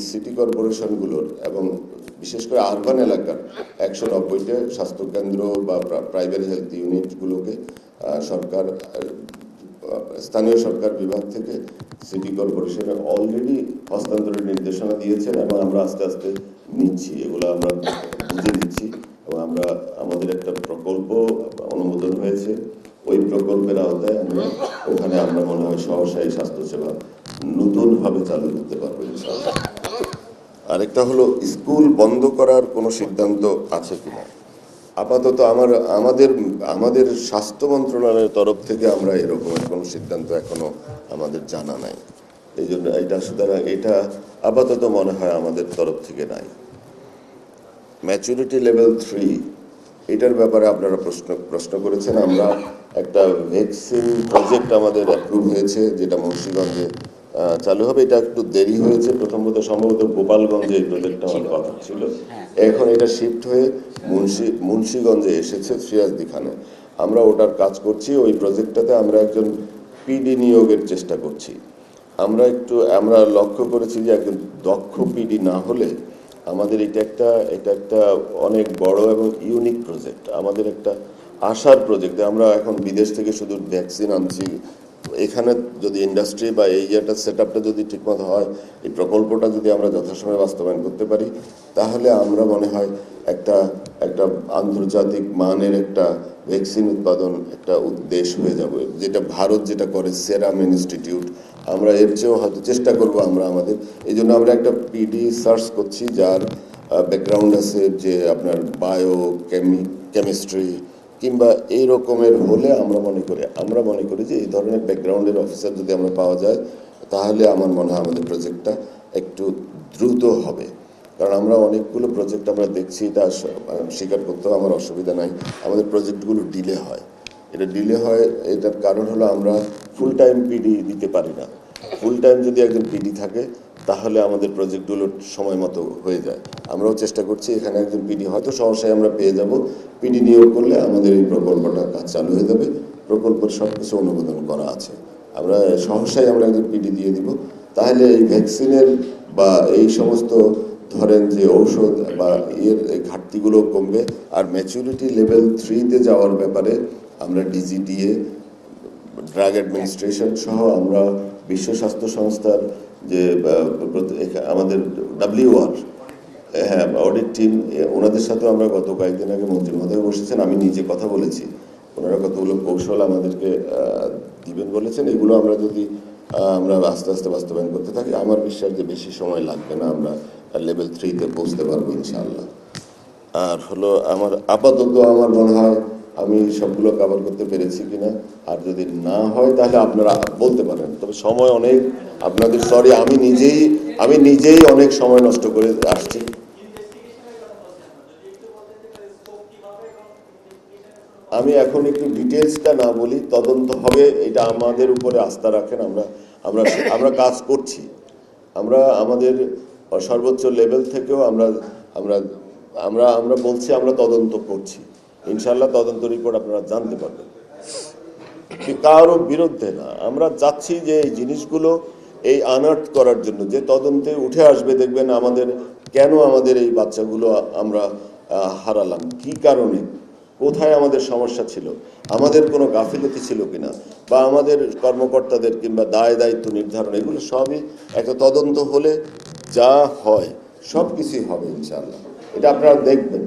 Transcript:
City কর্পোরেশনগুলোর এবং বিশেষ করে আরবান এলাকার 190টা স্বাস্থ্যকেন্দ্র বা প্রাইমারি হেলথ ইউনিটগুলোকে সরকার স্থানীয় সরকার বিভাগ থেকে সিটি কর্পোরেশনে অলরেডি হস্তান্তরের নির্দেশনা দিয়েছেন এবং আমরা আস্তে আস্তে নিচ্ছি, এগুলো আমরা বুঝে দিচ্ছি এবং আমরা আমাদের একটা প্রকল্প অনুমোদন হয়েছে। ওই প্রকল্পের আওতায় আমরা ওখানে আমরা মনে হয় সহসায়ী স্বাস্থ্যসেবা নতুনভাবে চালু করতে পারবো ইনশাআল্লাহ। আরেকটা হলো স্কুল বন্ধ করার কোনো সিদ্ধান্ত আছে কিনা। আপাতত আমাদের স্বাস্থ্য মন্ত্রণালয়ের তরফ থেকে আমরা এরকমের কোনো সিদ্ধান্ত এখনো আমাদের জানা নাই। এই জন্য এটা আপাতত মনে হয় আমাদের তরফ থেকে নাই। ম্যাচুরিটি লেভেল 3 এটার ব্যাপারে আপনারা প্রশ্ন করেছেন। আমরা একটা ভ্যাকসিন প্রজেক্ট আমাদের অ্যাপ্রুভ হয়েছে, যেটা মুন্সিগঞ্জে চালু হবে। এটা একটু দেরি হয়েছে, প্রথমত সম্ভবত গোপালগঞ্জে এই প্রজেক্টটা হওয়ার কথা ছিল, এখন এটা শিফট হয়ে মুন্সিগঞ্জে এসেছে সিরাজদি খানে। আমরা ওটার কাজ করছি। ওই প্রজেক্টটাতে আমরা একজন পিডি নিয়োগের চেষ্টা করছি। আমরা লক্ষ্য করেছি যে একজন দক্ষ পিডি না হলে আমাদের এটা একটা অনেক বড় এবং ইউনিক প্রজেক্ট, আমাদের একটা আশার প্রজেক্ট। আমরা এখন বিদেশ থেকে শুধু ভ্যাকসিন আনছি, এখানে যদি ইন্ডাস্ট্রি বা এই ইয়েটা সেট আপটা যদি ঠিকমতো হয়, এই প্রকল্পটা যদি আমরা যথাসময়ে বাস্তবায়ন করতে পারি, তাহলে আমরা মনে হয় একটা আন্তর্জাতিক মানের একটা ভ্যাকসিন উৎপাদন একটা দেশ হয়ে যাবে, যেটা ভারত যেটা করে সেরাম ইনস্টিটিউট। আমরা এর চেয়েও হয়তো চেষ্টা করবো আমাদের। এই জন্য আমরা একটা পিডি সার্চ করছি যার ব্যাকগ্রাউন্ড আছে, যে আপনার বায়ো কেমিস্ট্রি কিংবা এই রকমের হলে আমরা মনে করি যে এই ধরনের ব্যাকগ্রাউন্ডের অফিসার যদি আমরা পাওয়া যায়, তাহলে আমার মনে হয় আমাদের প্রজেক্টটা একটু দ্রুত হবে। কারণ আমরা অনেকগুলো প্রজেক্ট আমরা দেখছি, এটা স্বীকার করতেও আমার অসুবিধা নাই, আমাদের প্রজেক্টগুলো ডিলে হয়। এটার কারণ হলো আমরা ফুল টাইম পিডি দিতে পারি না। ফুল টাইম যদি একজন পিডি থাকে, তাহলে আমাদের প্রজেক্টগুলো সময় মতো হয়ে যায়। আমরাও চেষ্টা করছি এখানে একজন পিডি হয়তো সহসায় আমরা পেয়ে যাব। পিডি নিয়োগ করলে আমাদের এই প্রকল্পটা কাজ চালু হয়ে যাবে। প্রকল্পের সব কিছু অনুমোদন করা আছে, আমরা সহসায় একজন পিডি দিয়ে দিব। তাহলে এই ভ্যাকসিনের বা এই সমস্ত ধরেন যে ঔষধ বা এর ঘাটতিগুলো কমবে। আর ম্যাচুরিটি লেভেল 3-তে যাওয়ার ব্যাপারে আমরা ডিজিডিএ, ড্রাগ অ্যাডমিনিস্ট্রেশন সহ আমরা বিশ্ব স্বাস্থ্য সংস্থার যে আমাদের WR অডিট টিম, ওনাদের সাথেও আমরা গত কয়েকদিন আগে মন্ত্রী মহোদয় বসেছেন, আমি নিজে কথা বলেছি। ওনারা কতগুলো কৌশল আমাদেরকে দিবেন বলেছেন। এগুলো আমরা যদি আমরা আস্তে আস্তে বাস্তবায়ন করতে থাকি, আমার বিশ্বাস যে বেশি সময় লাগবে না, আমরা লেভেল 3-তে পৌঁছতে পারবো ইনশাআল্লাহ। আর হলো আপাতত আমার মনে হয় আমি সবগুলো কভার করতে পেরেছি কিনা। আর যদি না হয় তাহলে আপনারা বলতে পারেন, তবে সময় অনেক আপনাদের সরি, আমি নিজেই অনেক সময় নষ্ট করে আসছি। আমি এখন একটু ডিটেলসটা না বলি, তদন্ত হবে, এটা আমাদের উপরে আস্থা রাখেন। আমরা কাজ করছি, আমরা আমাদের সর্বোচ্চ লেভেল থেকেও আমরা বলছি আমরা তদন্ত করছি। ইনশাআল্লাহ তদন্ত রিপোর্ট আপনারা জানতে পারবেন। কারো বিরুদ্ধে না, আমরা চাচ্ছি যে এই জিনিসগুলো এই আনার্থ করার জন্য, যে তদন্তে উঠে আসবে, দেখবেন কেন আমাদের এই বাচ্চাগুলো আমরা হারালাম, কি কারণে, কোথায় আমাদের সমস্যা ছিল, আমাদের কোনো গাফিলতি ছিল কিনা, বা আমাদের কর্মকর্তাদের কিংবা দায় দায়িত্ব নির্ধারণ, এগুলো সবই একটা তদন্ত হলে যা হয় সব কিছুই হবে ইনশাআল্লাহ। এটা আপনারা দেখবেন।